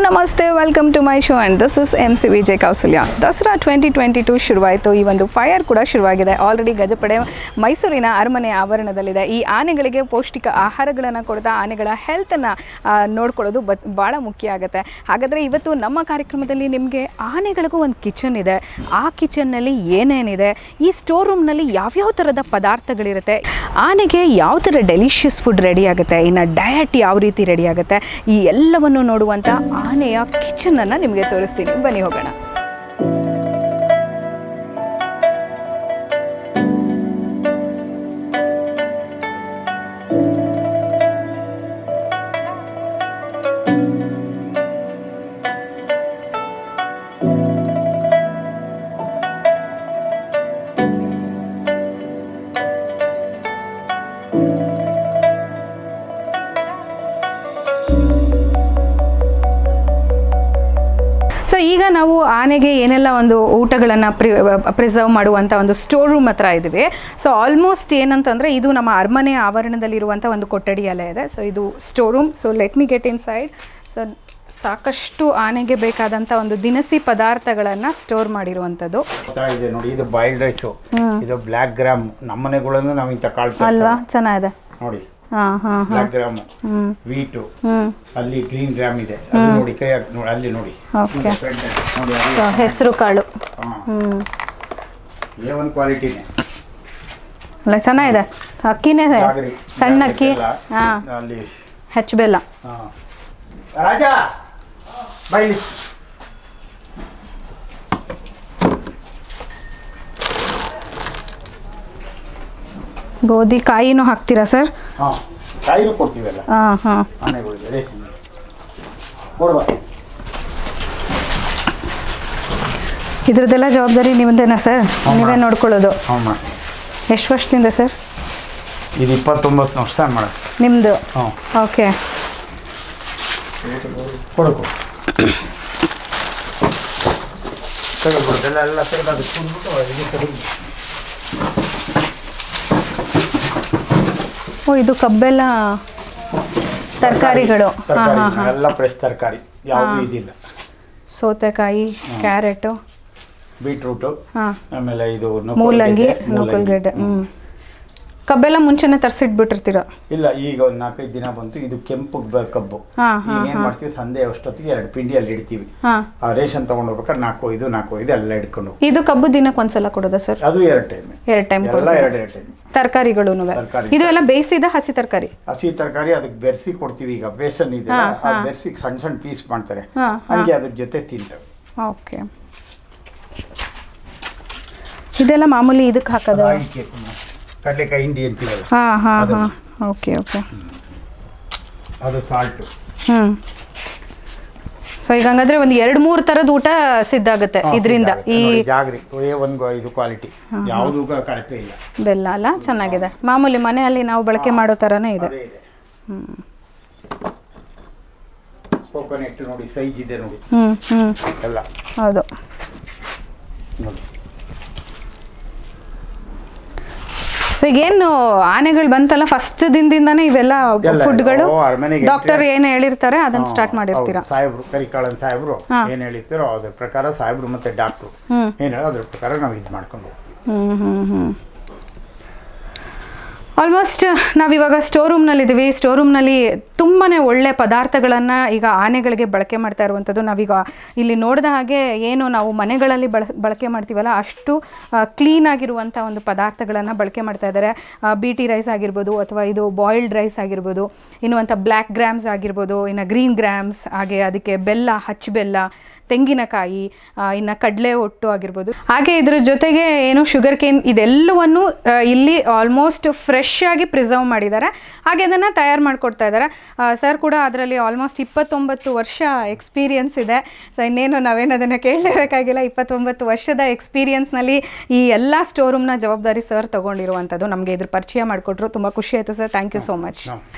ನಮಸ್ತೆ, welcome to my show and this is MCVJKousalya. Dasara 2022 ಶುರುವಾಯಿತು. ಈ ಒಂದು ಫೈರ್ ಕೂಡ ಶುರುವಾಗಿದೆ. ಆಲ್ರೆಡಿ ಗಜಪಡೆ ಮೈಸೂರಿನ ಅರಮನೆ ಆವರಣದಲ್ಲಿದೆ. ಈ ಆನೆಗಳಿಗೆ ಪೌಷ್ಟಿಕ ಆಹಾರಗಳನ್ನು ಕೊಡ್ತಾ ಆನೆಗಳ ಹೆಲ್ತನ್ನು ನೋಡ್ಕೊಳ್ಳೋದು ಭಾಳ ಮುಖ್ಯ ಆಗುತ್ತೆ. ಹಾಗಾದರೆ ಇವತ್ತು ನಮ್ಮ ಕಾರ್ಯಕ್ರಮದಲ್ಲಿ ನಿಮಗೆ ಆನೆಗಳಿಗೂ ಒಂದು ಕಿಚನ್ ಇದೆ. ಆ ಕಿಚನ್ನಲ್ಲಿ ಏನೇನಿದೆ, ಈ ಸ್ಟೋರ್ ರೂಮ್ನಲ್ಲಿ ಯಾವ್ಯಾವ ಥರದ ಪದಾರ್ಥಗಳಿರುತ್ತೆ, ಆನೆಗೆ ಯಾವ ಥರ ಡೆಲಿಷಿಯಸ್ ಫುಡ್ ರೆಡಿ ಆಗುತ್ತೆ, ಇನ್ನು ಡಯಟ್ ಯಾವ ರೀತಿ ರೆಡಿ ಆಗುತ್ತೆ, ಈ ಎಲ್ಲವನ್ನು ನೋಡುವಂಥ ಆನೆಯ ಕಿಚನನ್ನು ನಿಮಗೆ ತೋರಿಸ್ತೀನಿ. ಬನ್ನಿ ಹೋಗೋಣ. ಸೊ ಈಗ ನಾವು ಆನೆಗೆ ಏನೆಲ್ಲ ಒಂದು ಊಟಗಳನ್ನು ಪ್ರಿಸರ್ವ್ ಮಾಡುವಂಥ ಒಂದು ಸ್ಟೋರ್ ರೂಮ್ ಹತ್ರ ಇದ್ದೀವಿ. ಸೊ ಆಲ್ಮೋಸ್ಟ್ ಏನಂತಂದರೆ ಇದು ನಮ್ಮ ಅರಮನೆ ಆವರಣದಲ್ಲಿರುವಂಥ ಒಂದು ಕೊಠಡಿ ಎಲ್ಲ ಇದೆ. ಸೊ ಇದು store room. So let me get in side. So ಸಾಕಷ್ಟು ಆನೆಗೆ ಬೇಕಾದಂಥ ಒಂದು ದಿನಸಿ ಪದಾರ್ಥಗಳನ್ನು ಸ್ಟೋರ್ ಮಾಡಿರುವಂಥದ್ದು ಇದೆ ನೋಡಿ. ಇದು ಬಾಯ್ಲ್ಡ್ ರೈಸು, ಇದು ಬ್ಲ್ಯಾಕ್ ಗ್ರಾಮ್. ನಮ್ಮ ಮನೆಗಳನ್ನು ನಾವು ಇಂಥ ಕಾಳು ಅಲ್ವಾ, ಚೆನ್ನಾಗಿದೆ ನೋಡಿ. ಬ್ಲ್ಯಾಕ್ ಗ್ರಾಮ್, ವೀಟು, ಅಲ್ಲಿ ಗ್ರೀನ್ ಗ್ರಾಮ್ ಇದೆ. ಅದು ನೋಡಿ, ಕೈ ಹಾಕಿ ನೋಡಿ, ಅಲ್ಲಿ ನೋಡಿ. ಓಕೆ, ಹೆಸರು ಕಾಳು A1 ಕ್ವಾಲಿಟಿನೇ ಅಲ್ಲ, ಚೆನ್ನಾಗಿದೆ. ಅಕ್ಕಿನೇ ಸಣ್ಣ ಅಕ್ಕಿ, ಅಲ್ಲಿ ಹೆಚ್ಚು ಬೆಲ್ಲ. ರಾಜ ಬೈಲಿ. ಗೋಧಿ ಕಾಯಿನೂ ಹಾಕ್ತೀರಾ ಸರ್? ಹಾಂ, ಕಾಯಿನೂ ಕೊಡ್ತೀವಲ್ಲ. ಆನೆಗಳಿಗೆ ಕೊಡುವ. ಇದ್ರದ್ದೆಲ್ಲ ಜವಾಬ್ದಾರಿ ನಿಮ್ಮದೇನಾ ಸರ್? ನೀವೇ ನೋಡ್ಕೊಳ್ಳೋದು? ಎಷ್ಟು ವರ್ಷದಿಂದ ಸರ್? ಇದು 29 ವರ್ಷ ಮಾಡೋದು ನಿಮ್ಮದು? ಹಾಂ. ಓಕೆ, ಕೊಡಕು ತೆಗೆದುಬಿಡ್ತಲ್ಲ, ಎಲ್ಲ ತೆಗೆದು ಅದಕ್ಕೆ ತುಂಬಿಟ್ಟು ಇದು ತೆಗೆದು. ಓ, ಇದು ಕಬ್ಬೆಲ್ಲ ತರಕಾರಿಗಳು. ಎಲ್ಲ ಫ್ರೆಶ್ ತರಕಾರಿ, ಯಾವುದು ಇದಿಲ್ಲ. ಸೌತೆಕಾಯಿ, ಕ್ಯಾರೆಟು, ಬೀಟ್ರೂಟು, ಆಮೇಲೆ ಇದು ಮೂಲಂಗಿ, ನೂಕಲ್ಗೆಡ್ಡೆ. ಕಬ್ಬೆಲ್ಲ ಮುಂಚೆನೆ ತರಿಸಿಟ್ಬಿಟ್ಟಿರ್ತೀರ? ಇಲ್ಲ, ಈಗ ಒಂದು 4-5 ದಿನ ಬಂತು. ಇದು ಕೆಂಪು ಕಬ್ಬು. ಈಗ ಏನ್ ಮಾಡ್ತೀವಿ, ಸಂಜೆ ಅಷ್ಟೊತ್ತಿಗೆ 2 ಪಿಂಡಿಯಲ್ಲಿ ಇಡ್ತೀವಿ. ಆ ರೇಷನ್ ತಗೊಂಡು ಹೋಗ್ಬೇಕಾದ್ರೆ 4 ಎಲ್ಲ ಇಟ್ಕೊಂಡು. ಇದು ಕಬ್ಬು ದಿನಕ್ಕೆ ಒಂದ್ಸಲ ಕೊಡೋದಾ ಸರ್? ಅದು 2 ಟೈಮ್. 2 ಟೈಮ್ ಎಲ್ಲ 2 ಟೈಮ್. ತರಕಾರಿಗಳು ಇದು ಎಲ್ಲ ಬೇಯಿಸಿದ ಹಸಿ ತರಕಾರಿ? ಹಸಿ ತರಕಾರಿ ಅದಕ್ಕೆ ಬೆರೆಸಿ ಕೊಡ್ತೀವಿ. ಈಗ ಬೇಸನ್ ಇದೆ, ಬೆರೆಸಿ ಸಣ್ಣ ಸಣ್ಣ ಪೀಸ್ ಮಾಡ್ತಾರೆ, ಹಂಗೆ ಅದ್ರ ಜೊತೆ ತಿಂತವೆ. ಓಕೆ, ಇದೆಲ್ಲ ಮಾಮೂಲಿ ಇದಕ್ಕೆ ಹಾಕೋದು? ಕಡಲೆಕಾಯಿ ಹಿಂಡಿ ಅಂತೀವಲ್ಲ. Okay okay. ಅದು ಸಾಲ್ಟು. ಸೊ ಈಗ ಹಂಗಾದ್ರೆ ಒಂದು 2-3 ಥರದ ಊಟ ಸಿದ್ಧ ಆಗುತ್ತೆ ಇದರಿಂದ. ಈ ಜಾಗ್ರಿ A1 ಕ್ವಾಲಿಟಿ, ಯಾವುದು ಕಳಪೆ ಇಲ್ಲ. ಬೆಲ್ಲ ಅಲ್ಲ, ಚೆನ್ನಾಗಿದೆ. ಮಾಮೂಲಿ ಮನೆಯಲ್ಲಿ ನಾವು ಬಳಕೆ ಮಾಡೋ ಥರನೇ ಇದೆ. ಕೋಕೋನಟ್ ನೋಡಿ, ಸೈಜ್ ಇದೆ ನೋಡಿ. ಎಲ್ಲ ಹೌದು. ನೋಡಿ, ಈಗೇನು ಆನೆಗಳು ಬಂತಲ್ಲ, ಫಸ್ಟ್ ದಿನದಿಂದಾನೇ ಇವೆಲ್ಲ ಫುಡ್ಗಳು ಡಾಕ್ಟರ್ ಏನು ಹೇಳಿರ್ತಾರೆ ಅದನ್ನ ಸ್ಟಾರ್ಟ್ ಮಾಡಿರ್ತೀರಾ? ಸಾಹೇಬ್ರು, ಕರಿಕಾಳನ್ ಸಾಹೇಬ್ರು ಏನು ಹೇಳಿರ್ತಾರೋ ಅದ್ರ ಪ್ರಕಾರ, ಸಾಹೇಬ್ರು ಮತ್ತೆ ಡಾಕ್ಟ್ರು ಏನು ಹೇಳೋ ಅದ್ರ ಪ್ರಕಾರ ನಾವು ಇದು ಮಾಡ್ಕೊಂಡು ಹೋಗ್ತೀವಿ. ಆಲ್ಮೋಸ್ಟ್ ನಾವಿವಾಗ ಸ್ಟೋರ್ ರೂಮ್ನಲ್ಲಿದ್ದೀವಿ. ಸ್ಟೋರ್ ರೂಮ್ನಲ್ಲಿ ತುಂಬಾ ಒಳ್ಳೆ ಪದಾರ್ಥಗಳನ್ನು ಈಗ ಆನೆಗಳಿಗೆ ಬಳಕೆ ಮಾಡ್ತಾ ಇರುವಂಥದ್ದು. ನಾವೀಗ ಇಲ್ಲಿ ನೋಡಿದ ಹಾಗೆ ಏನು ನಾವು ಮನೆಗಳಲ್ಲಿ ಬಳಕೆ ಮಾಡ್ತೀವಲ್ಲ, ಅಷ್ಟು ಕ್ಲೀನಾಗಿರುವಂಥ ಒಂದು ಪದಾರ್ಥಗಳನ್ನು ಬಳಕೆ ಮಾಡ್ತಾ ಇದ್ದಾರೆ. BT ರೈಸ್ ಆಗಿರ್ಬೋದು, ಅಥವಾ ಇದು ಬಾಯ್ಲ್ಡ್ ರೈಸ್ ಆಗಿರ್ಬೋದು, ಇನ್ನುವಂಥ ಬ್ಲ್ಯಾಕ್ ಗ್ರಾಮ್ಸ್ ಆಗಿರ್ಬೋದು, ಇನ್ನು ಗ್ರೀನ್ ಗ್ರಾಮ್ಸ್, ಹಾಗೆ ಅದಕ್ಕೆ ಬೆಲ್ಲ, ಹಚ್ಚ ಬೆಲ್ಲ, ತೆಂಗಿನಕಾಯಿ, ಇನ್ನು ಕಡಲೆ ಒಟ್ಟು ಆಗಿರ್ಬೋದು. ಹಾಗೆ ಇದ್ರ ಜೊತೆಗೆ ಏನು ಶುಗರ್ಕೇನ್, ಇದೆಲ್ಲವನ್ನು ಇಲ್ಲಿ ಆಲ್ಮೋಸ್ಟ್ ಫ್ರೆಶ್ ಆಗಿ ಪ್ರಿಸರ್ವ್ ಮಾಡಿದ್ದಾರೆ. ಹಾಗೆ ಅದನ್ನು ತಯಾರು ಮಾಡಿಕೊಡ್ತಾ ಇದ್ದಾರೆ. ಸರ್ ಕೂಡ ಅದರಲ್ಲಿ ಆಲ್ಮೋಸ್ಟ್ 29 ವರ್ಷ ಎಕ್ಸ್ಪೀರಿಯನ್ಸ್ ಇದೆ. ಸೊ ಇನ್ನೇನು ನಾವೇನು ಅದನ್ನು ಕೇಳಲೇಬೇಕಾಗಿಲ್ಲ. 29 ವರ್ಷದ ಎಕ್ಸ್ಪೀರಿಯನ್ಸ್ನಲ್ಲಿ ಈ ಎಲ್ಲ ಸ್ಟೋರ್ ರೂಮ್ನ ಜವಾಬ್ದಾರಿ ಸರ್ ತೊಗೊಂಡಿರುವಂಥದ್ದು. ನಮಗೆ ಇದ್ರ ಪರಿಚಯ ಮಾಡಿಕೊಟ್ರು, ತುಂಬ ಖುಷಿ ಆಯಿತು sir. Thank you so much.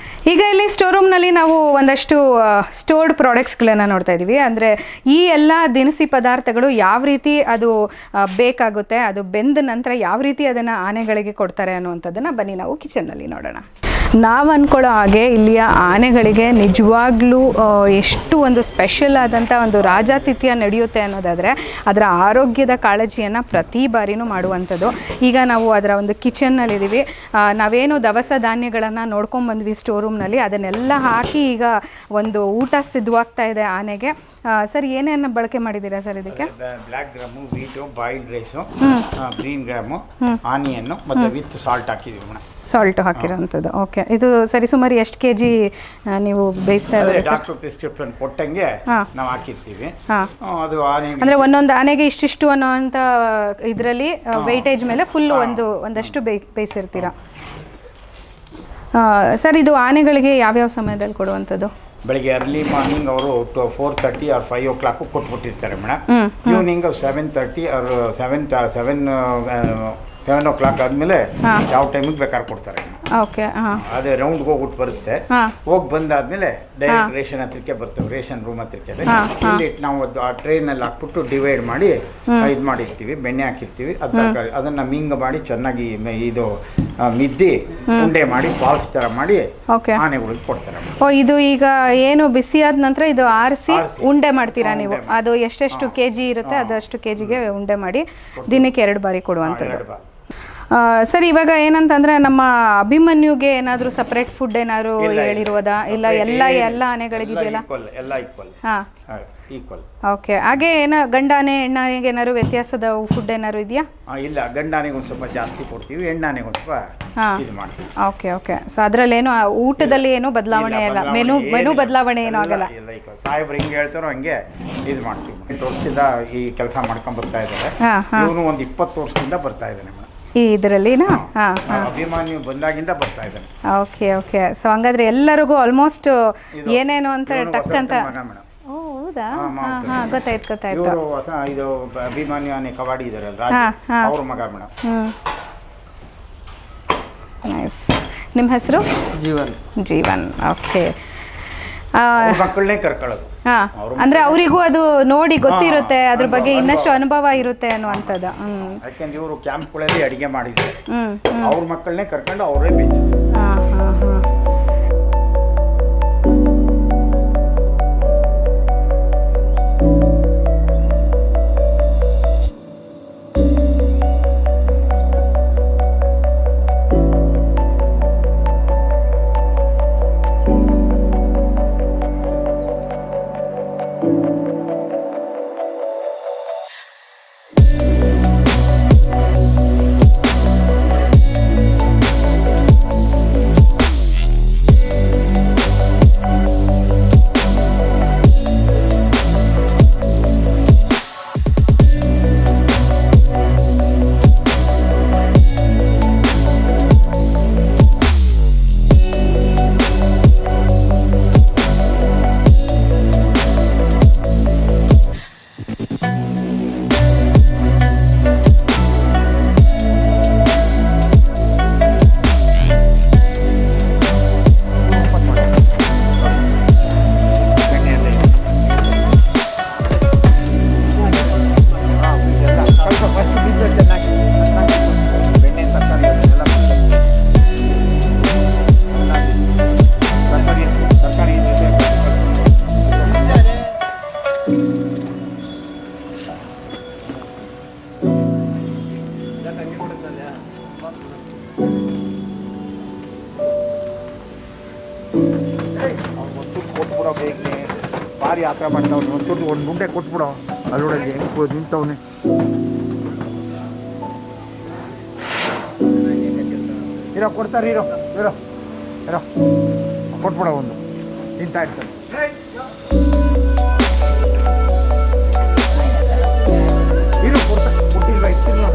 ಈಗ ಇಲ್ಲಿ ಸ್ಟೋರ್ ರೂಮ್ನಲ್ಲಿ ನಾವು ಒಂದಷ್ಟು ಸ್ಟೋರ್ಡ್ ಪ್ರಾಡಕ್ಟ್ಸ್ಗಳನ್ನು ನೋಡ್ತಾ ಇದ್ದೀವಿ. ಅಂದರೆ ಈ ಎಲ್ಲ ದಿನಸಿ ಪದಾರ್ಥಗಳು ಯಾವ ರೀತಿ ಅದು ಬೇಕಾಗುತ್ತೆ, ಅದು ಬೆಂದ ನಂತರ ಯಾವ ರೀತಿ ಅದನ್ನು ಆನೆಗಳಿಗೆ ಕೊಡ್ತಾರೆ ಅನ್ನುವಂಥದ್ದನ್ನು ಬನ್ನಿ ನಾವು ಕಿಚನ್ನಲ್ಲಿ ನೋಡೋಣ. ನಾವು ಅಂದ್ಕೊಳ್ಳೋ ಹಾಗೆ ಇಲ್ಲಿಯ ಆನೆಗಳಿಗೆ ನಿಜವಾಗ್ಲೂ ಎಷ್ಟು ಒಂದು ಸ್ಪೆಷಲ್ ಆದಂಥ ಒಂದು ರಾಜಾತಿಥ್ಯ ನಡೆಯುತ್ತೆ ಅನ್ನೋದಾದರೆ ಅದರ ಆರೋಗ್ಯದ ಕಾಳಜಿಯನ್ನು ಪ್ರತಿ ಬಾರಿನೂ ಮಾಡುವಂಥದ್ದು. ಈಗ ನಾವು ಅದರ ಒಂದು ಕಿಚನ್ನಲ್ಲಿದ್ದೀವಿ. ನಾವೇನು ದವಸ ಧಾನ್ಯಗಳನ್ನು ನೋಡ್ಕೊಂಬಂದ್ವಿ ಸ್ಟೋರ್ ರೂಮ್ನಲ್ಲಿ, ಅದನ್ನೆಲ್ಲ ಹಾಕಿ ಈಗ ಒಂದು ಊಟ ಸಿದ್ಧವಾಗ್ತಾ ಇದೆ ಆನೆಗೆ. ಸರ್ ಏನೇನು ಬಳಕೆ ಮಾಡಿದ್ದೀರಾ ಸರ್ ಇದಕ್ಕೆ? Black gram, wheat, boiled rice, green gram, onion ಮತ್ತು ವಿತ್ ಸಾಲ್ಟ್ ಹಾಕಿದ್ದೀವಿ ಮೇಡಮ್. ಸಾಲ್ಟ್ ಹಾಕಿರೋಂಥದ್ದು. ಓಕೆ, ಇದು ಸರಿಸುಮಾರು ಎಷ್ಟು ಕೆ ಜಿ ನೀವು ಬೇಯಿಸ್ತಾ ಇದ್ದೀರಾ? ಡಾಕ್ಟರ್ ಪ್ರಿಸ್ಕ್ರಿಪ್ಷನ್ ಕೊಟ್ಟಂಗೆ ನಾವು ಹಾಕಿರ್ತೀವಿ. ಅದು ಆನೆ ಅಂದರೆ ಒಂದೊಂದು ಆನೆಗೆ ಇಷ್ಟಿಷ್ಟು ಅನ್ನೋಂಥ ಇದರಲ್ಲಿ ವೆಯ್ಟೇಜ್ ಮೇಲೆ ಫುಲ್ಲು ಒಂದಷ್ಟು ಬೇಯಿಸಿರ್ತೀರಾ. ಸರ್ ಇದು ಆನೆಗಳಿಗೆ ಯಾವ್ಯಾವ ಸಮಯದಲ್ಲಿ ಕೊಡುವಂಥದ್ದು? ಬೆಳಿಗ್ಗೆ ಅರ್ಲಿ ಮಾರ್ನಿಂಗ್ ಅವರು 4:30 or 5 o'clock ಕೊಟ್ಬಿಟ್ಟಿರ್ತಾರೆ ಮೇಡಮ್. ಈವ್ನಿಂಗ್ 7:30 or 7 o'clock ಆದಮೇಲೆ ಯಾವ ಟೈಮಿಗೆ ಬೇಕಾದ್ರೆ ಕೊಡ್ತಾರೆ. ಓಕೆ, ಅದೇ ರೌಂಡ್ಗೆ ಹೋಗ್ಬಿಟ್ಟು ಬರುತ್ತೆ. ಹೋಗಿ ಬಂದಾದ್ಮೇಲೆ ಡೈರೆಕ್ಟ್ ರೇಷನ್ ಹತ್ರಕ್ಕೆ ಬರ್ತವೆ, ರೇಷನ್ ರೂಮ್ ಹತ್ರಕ್ಕೆ. ಇಲ್ಲಿ ನಾವು ಆ ಟ್ರೈನಲ್ಲಿ ಹಾಕ್ಬಿಟ್ಟು ಡಿವೈಡ್ ಮಾಡಿ ಇದು ಮಾಡಿರ್ತೀವಿ, ಬೆಣ್ಣೆ ಹಾಕಿರ್ತೀವಿ. ಅದು ತರಕಾರಿ ಅದನ್ನು ಮಿಂಗ್ ಮಾಡಿ ಚೆನ್ನಾಗಿ ಇದು ಮಿದ್ದಿ ಉಂಡೆ ಮಾಡಿ ಬಾಲ್ಸ್ ಥರ ಮಾಡಿ ಆನೆಗಳಿಗೆ ಕೊಡ್ತಾರೆ. ಇದು ಈಗ ಏನು ಬಿಸಿ ಆದ ನಂತರ ಇದು ಆರಿಸಿ ಉಂಡೆ ಮಾಡ್ತೀರಾ ನೀವು? ಅದು ಎಷ್ಟೆಷ್ಟು ಕೆ ಜಿ ಇರುತ್ತೆ ಅದಷ್ಟು ಕೆ ಜಿಗೆ ಉಂಡೆ ಮಾಡಿ ದಿನಕ್ಕೆ 2 ಬಾರಿ ಕೊಡುವಂಥದ್ದು. ಸರ್ ಇವಾಗ ಏನಂತಂದ್ರೆ ನಮ್ಮ ಅಭಿಮನ್ಯುಗೆ ಏನಾದರೂ ಸಪ್ರೇಟ್ ಫುಡ್ ಏನಾದ್ರು ಹೇಳಿರುವುದಾ? ಇಲ್ಲ ಎಲ್ಲ ಆನೆಗಳಿಗಿದೆಯಲ್ಲ? ಎಲ್ಲ ಈಕ್ವಲ್. ಈಕ್ವಲ್. ಓಕೆ, ಹಾಗೆ ಗಂಡ ಆನೆ ಹೆಣ್ಣಾನೆಗೆ ಏನಾದ್ರು ವ್ಯತ್ಯಾಸದ ಫುಡ್ ಏನಾದ್ರು ಇದೆಯಾ? ಇಲ್ಲ, ಗಂಡ ಆನೆಗೆ ಒಂದು ಸ್ವಲ್ಪ ಜಾಸ್ತಿ ಕೊಡ್ತೀವಿ, ಹೆಣ್ಣಾನೆಗೆ ಒಂದು ಸ್ವಲ್ಪ ಇದು ಮಾಡ್ತೀವಿ. ಓಕೆ. ಸೊ ಅದರಲ್ಲೇನು ಊಟದಲ್ಲಿ ಏನು ಬದಲಾವಣೆ ಇಲ್ಲ, ಮೆನು ಬದಲಾವಣೆ ಏನೂ ಆಗಲ್ಲ? ಇಲ್ಲ, ಈಗ ಸಾಹೇಬ್ರು ಹಿಂಗೆ ಹೇಳ್ತಾರೋ ಹಂಗೆ ಇದು ಮಾಡ್ತೀವಿ. 8 ವರ್ಷದಿಂದ ಈ ಕೆಲಸ ಮಾಡ್ಕೊಂಡು ಬರ್ತಾ ಇದ್ದಾರೆ. ಇವನು ಒಂದು 20 ವರ್ಷದಿಂದ ಬರ್ತಾ ಇದ್ದಾನೆ ಮೇಡಮ್ ಈ ಇದರಲ್ಲಿನಾ? ಅಭಿಮಾನಿ ಬಂದಾಗಿಂದ ಬರ್ತಾ ಇದ್ದಾನೆ. ಓಕೆ. ಸೊ ಹಂಗಾದ್ರೆ ಎಲ್ಲರಿಗೂ ಆಲ್ಮೋಸ್ಟ್ ಏನೇನು ಅಂತ ಟಕ್ ಅಂತ. ಓ ಹೌದಾ? ಗೊತ್ತಾಯ್ತು. ಇದು ಅಭಿಮಾನಿ ಆನೆ ಕಬಾಡಿ ಇದಾರಲ್ಲ, ಅವ್ರ ಮಗ ಮೇಡಮ್. ನೈಸ್. ನಿಮ್ಮ ಹೆಸರು? ಜೀವನ್. ಓಕೆ. ಮಕ್ಕಳನ್ನೇ ಕರ್ಕೊಳ್ಳೋದು. ಅಂದ್ರೆ ಅವರಿಗೂ ಅದು ನೋಡಿ ಗೊತ್ತಿರುತ್ತೆ, ಅದ್ರ ಬಗ್ಗೆ ಇನ್ನಷ್ಟು ಅನುಭವ ಇರುತ್ತೆ ಅನ್ನುವಂಥದ್ದು. ಯಾಕೆಂದ್ರೆ ಇವರು ಕ್ಯಾಂಪ್ಗಳಲ್ಲಿ ಅಡಿಗೆ ಮಾಡಿದ್ದಾರೆ, ಅವ್ರ ಮಕ್ಕಳನ್ನೇ ಕರ್ಕೊಂಡು ಅವರೇ ಬೇಯಿಸಿ. ಭಾರಿ ಯಾತ್ರೆ ಮಾಡ್ತಾವ್ನು, ಒಂದು ಗುಂಡೆ ಕೊಟ್ಬಿಡೋ ಅಲ್ಲೊಳಗೆ ಹೆಂಗೆ ನಿಂತವನೆ. ಇರೋ ಕೊಡ್ತಾರೆ, ಇರೋ ಕೊಟ್ಬಿಡೋ, ಒಂದು ನಿಂತಾ ಇರ್ತಾರೆ. ಇರೋ ಕೊಡ್ತಾರೆ, ಕೊಟ್ಟಿಲ್ವ ಇಷ್ಟಿಲ್ಲ.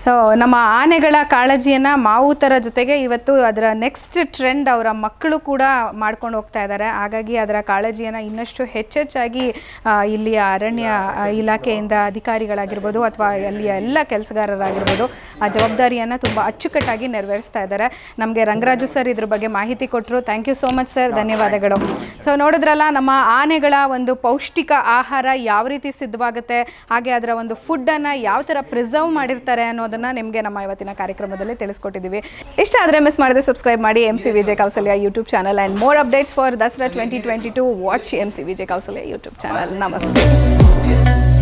ಸೊ ನಮ್ಮ ಆನೆಗಳ ಕಾಳಜಿಯನ್ನು ಮಾವುತರ ಜೊತೆಗೆ ಇವತ್ತು ಅದರ ನೆಕ್ಸ್ಟ್ ಟ್ರೆಂಡ್ ಅವರ ಮಕ್ಕಳು ಕೂಡ ಮಾಡ್ಕೊಂಡು ಹೋಗ್ತಾ ಇದ್ದಾರೆ. ಹಾಗಾಗಿ ಅದರ ಕಾಳಜಿಯನ್ನು ಇನ್ನಷ್ಟು ಹೆಚ್ಚೆಚ್ಚಾಗಿ ಇಲ್ಲಿಯ ಅರಣ್ಯ ಇಲಾಖೆಯಿಂದ ಅಧಿಕಾರಿಗಳಾಗಿರ್ಬೋದು ಅಥವಾ ಅಲ್ಲಿಯ ಎಲ್ಲ ಕೆಲಸಗಾರರಾಗಿರ್ಬೋದು ಆ ಜವಾಬ್ದಾರಿಯನ್ನು ತುಂಬ ಅಚ್ಚುಕಟ್ಟಾಗಿ ನೆರವೇರಿಸ್ತಾ ಇದ್ದಾರೆ. ನಮಗೆ ರಂಗರಾಜು ಸರ್ ಇದ್ರ ಬಗ್ಗೆ ಮಾಹಿತಿ ಕೊಟ್ಟರು. Thank you so much sir, ಧನ್ಯವಾದಗಳು. ಸೊ ನೋಡಿದ್ರಲ್ಲ, ನಮ್ಮ ಆನೆಗಳ ಒಂದು ಪೌಷ್ಟಿಕ ಆಹಾರ ಯಾವ ರೀತಿ ಸಿದ್ಧವಾಗುತ್ತೆ, ಹಾಗೆ ಅದರ ಒಂದು ಫುಡ್ಡನ್ನು ಯಾವ ಥರ ಪ್ರಿಸರ್ವ್ ಮಾಡಿರ್ತಾರೆ ಅನ್ನೋದನ್ನು ನಿಮಗೆ ನಮ್ಮ ಇವತ್ತಿನ ಕಾರ್ಯಕ್ರಮದಲ್ಲಿ ತಿಳಿಸ್ಕೊಟ್ಟಿದ್ದೀವಿ. ಇಷ್ಟ ಆದರೆ ಮಿಸ್ ಮಾಡದೆ ಸಬ್ಸ್ಕ್ರೈಬ್ ಮಾಡಿ MCVJKousalya YouTube channel. And more updates for Dasara 2022 watch MCVJKousalya YouTube channel. ನಮಸ್ತೆ.